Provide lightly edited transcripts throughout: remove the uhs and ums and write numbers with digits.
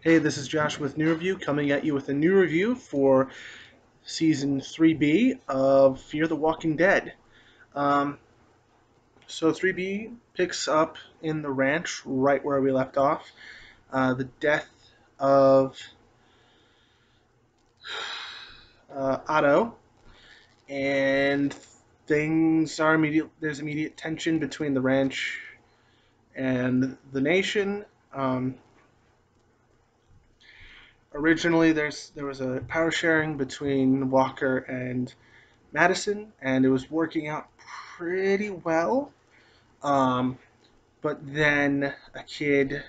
Hey, this is Josh with New Review coming at you with a new review for Season 3B of Fear the Walking Dead. Um, so 3B picks up in the ranch right where we left off. The death of Otto, and things are immediate. There's immediate tension between the ranch and the nation. Um, Originally, there was a power sharing between Walker and Madison, and it was working out pretty well. Um, but then a kid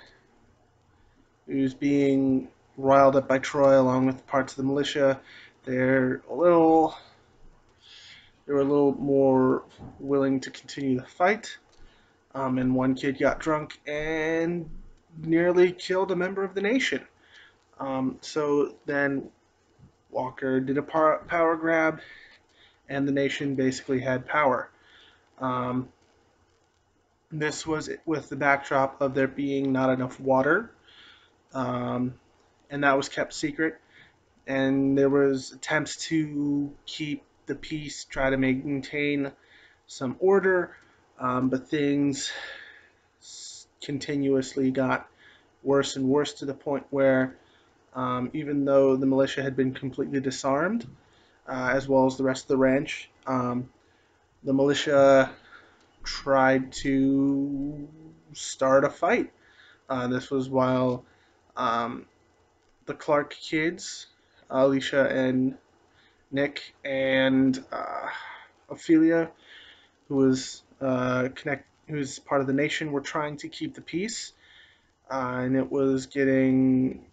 who's being riled up by Troy, along with parts of the militia, they're a little they were a little more willing to continue the fight. And one kid got drunk and nearly killed a member of the nation. So then Walker did a power grab, and the nation basically had power. Um, This was with the backdrop of there being not enough water, um, and that was kept secret. And there was attempts to keep the peace, try to maintain some order, but things continuously got worse and worse to the point where, even though the militia had been completely disarmed, as well as the rest of the ranch, the militia tried to start a fight. This was while um, the Clark kids, Alicia and Nick and Ophelia, who was part of the nation, were trying to keep the peace, and it was getting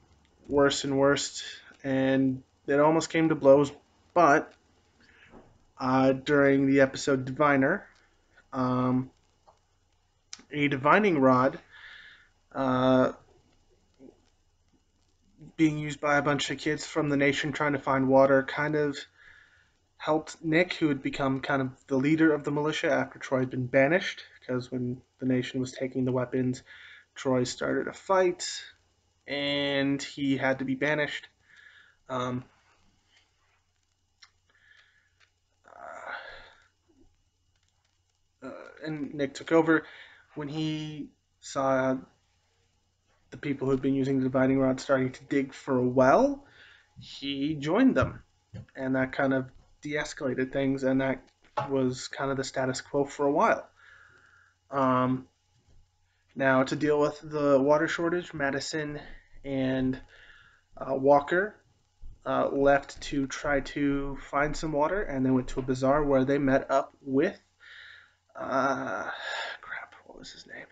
worse and worse, and it almost came to blows. But during the episode Diviner, um, a divining rod uh, being used by a bunch of kids from the nation trying to find water kind of helped Nick, who had become kind of the leader of the militia after Troy had been banished, because when the nation was taking the weapons, Troy started a fight and he had to be banished. Um, and Nick took over. When he saw the people who had been using the dividing rod starting to dig for a well, he joined them, and that kind of de-escalated things, and that was kind of the status quo for a while. Um, Now, to deal with the water shortage, Madison and Walker left to try to find some water, and they went to a bazaar where they met up with crap. What was his name?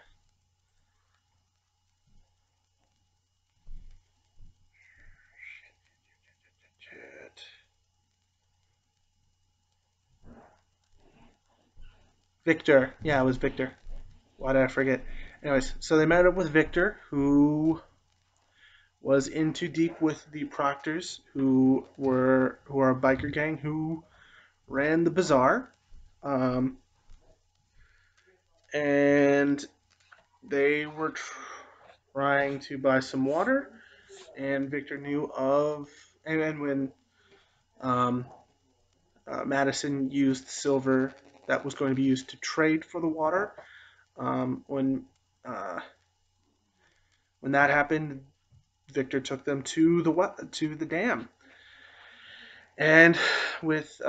Shit. Victor. Yeah, it was Victor. Why did I forget? Anyways, so they met up with Victor, who was in too deep with the Proctors, who are a biker gang who ran the bazaar, um, and they were trying to buy some water. And Victor knew of, and when um, Madison used silver that was going to be used to trade for the water, um, when uh, when that happened, Victor took them to the dam, and with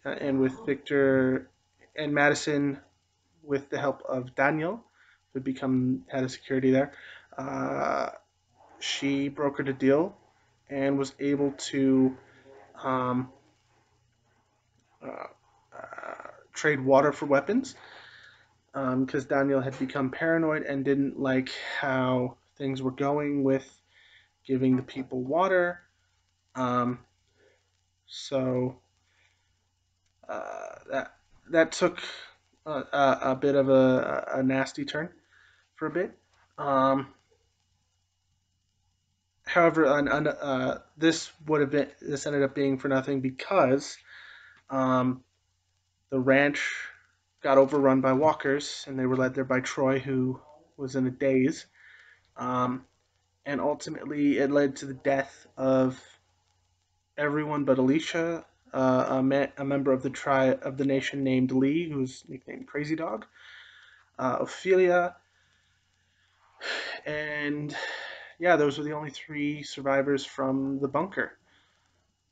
with Victor and Madison, with the help of Daniel, who had become head of security there, uh, she brokered a deal and was able to um, uh, trade water for weapons, because Daniel had become paranoid and didn't like how things were going with giving the people water. Um, so that took a bit of a nasty turn for a bit. Um, However, this ended up being for nothing because um, the ranch got overrun by walkers, and they were led there by Troy, who was in a daze. Um, and ultimately it led to the death of everyone but Alicia, a member of the tribe of the nation named Lee, who's nicknamed Crazy Dog, Ophelia, and yeah, those were the only three survivors from the bunker.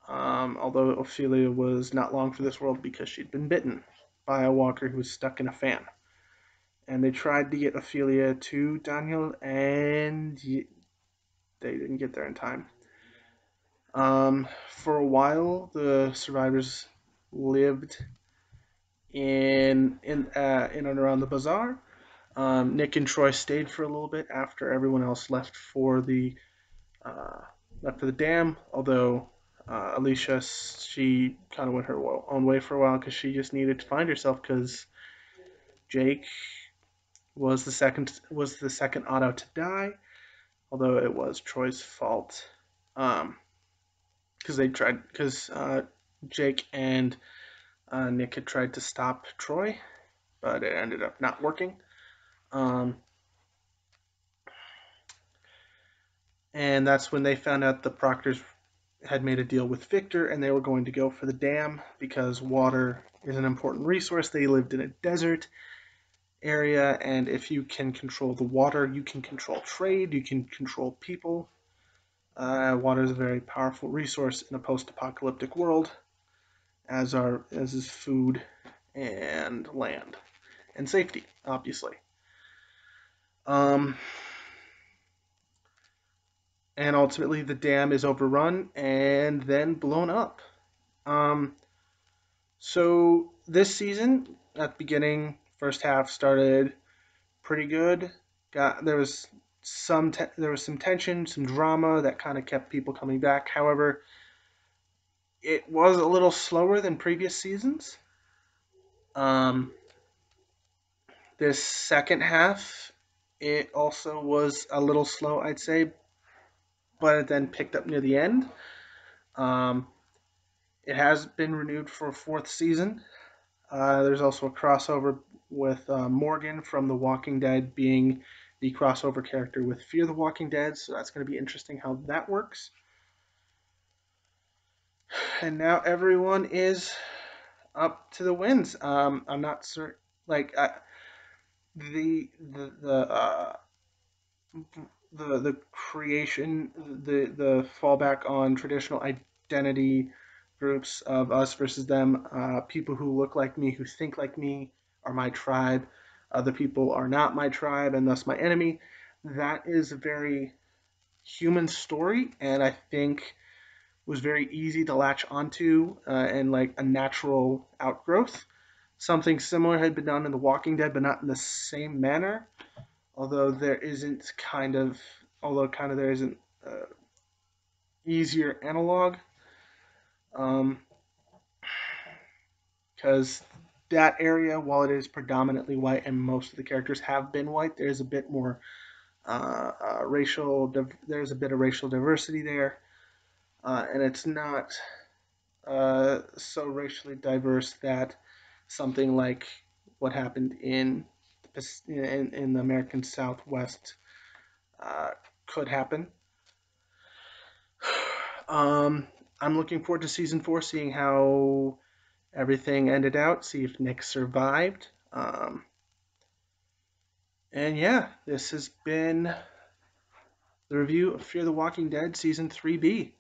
Although Ophelia was not long for this world because she'd been bitten by a walker who was stuck in a fan. And they tried to get Ophelia to Daniel, and they didn't get there in time. For a while, the survivors lived in and around the bazaar. Nick and Troy stayed for a little bit after everyone else uh, left for the dam. Although Alicia, she kind of went her own way for a while because she just needed to find herself because Jake was the second Otto to die. Although it was Troy's fault, because Jake and Nick had tried to stop Troy, but it ended up not working. Um, and that's when they found out the Proctors had made a deal with Victor and they were going to go for the dam because water is an important resource. They lived in a desert area, and if you can control the water, you can control trade, you can control people. Water is a very powerful resource in a post-apocalyptic world, as is food and land and safety, obviously. Um, and ultimately, the dam is overrun and then blown up. Um, so this season, at the beginning, first half started pretty good. There was some tension, some drama that kind of kept people coming back. However, it was a little slower than previous seasons. Um, this second half, it also was a little slow, I'd say, but it then picked up near the end. Um, it has been renewed for a fourth season. There's also a crossover with Morgan from The Walking Dead being the crossover character with Fear the Walking Dead, so that's going to be interesting how that works. And now everyone is up to the wins. I'm not certain, like the the creation, the fallback on traditional identity groups of us versus them. People who look like me, who think like me, are my tribe. Other people are not my tribe and thus my enemy. That is a very human story, and I think was very easy to latch onto and like a natural outgrowth. Something similar had been done in The Walking Dead, but not in the same manner. Although there isn't kind of, although kind of there isn't easier analog, because that area, while it is predominantly white and most of the characters have been white, there's a bit more there's a bit of racial diversity there, and it's not so racially diverse that something like what happened in the American Southwest could happen. I'm looking forward to season 4, seeing how everything ended out, see if Nick survived. And yeah, this has been the review of Fear the Walking Dead season 3B.